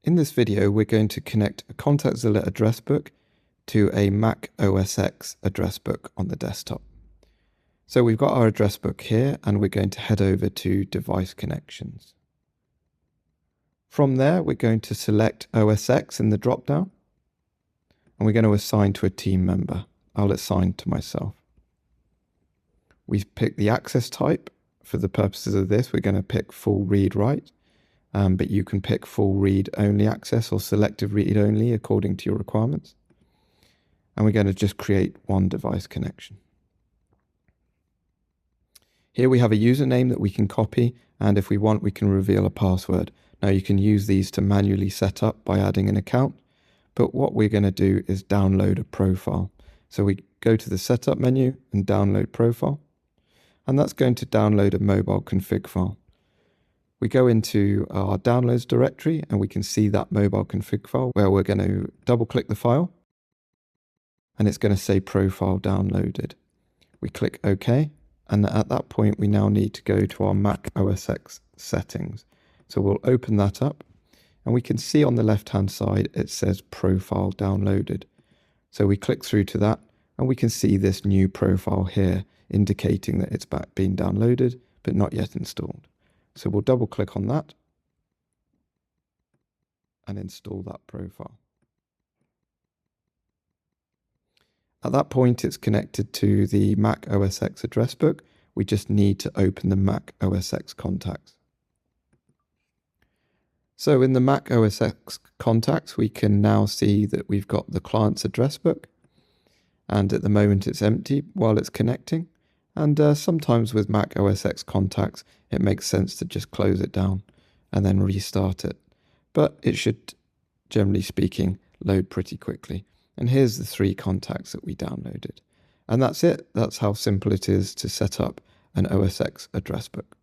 In this video, we're going to connect a Contactzilla address book to a Mac OSX address book on the desktop. So we've got our address book here, and we're going to head over to Device Connections. From there, we're going to select OSX in the dropdown, and we're going to assign to a team member. I'll assign to myself. We pick the access type. For the purposes of this, we're going to pick full read-write. But you can pick full read-only access or selective read-only according to your requirements. And we're going to just create one device connection. Here we have a username that we can copy, and if we want, we can reveal a password. Now you can use these to manually set up by adding an account, but what we're going to do is download a profile. So we go to the setup menu and download profile, and that's going to download a mobile config file. We go into our downloads directory and we can see that mobile config file where we're going to double click the file and it's going to say profile downloaded. We click OK, and at that point we now need to go to our Mac OSX settings. So we'll open that up and we can see on the left hand side it says profile downloaded. So we click through to that and we can see this new profile here indicating that it's been downloaded but not yet installed. So we'll double click on that and install that profile. At that point, it's connected to the Mac OSX address book. We just need to open the Mac OSX contacts. So in the Mac OSX contacts, we can now see that we've got the client's address book. And at the moment, it's empty while it's connecting. And sometimes with Mac OSX contacts, it makes sense to just close it down and then restart it. But it should, generally speaking, load pretty quickly. And here's the 3 contacts that we downloaded. And that's it. That's how simple it is to set up an OSX address book.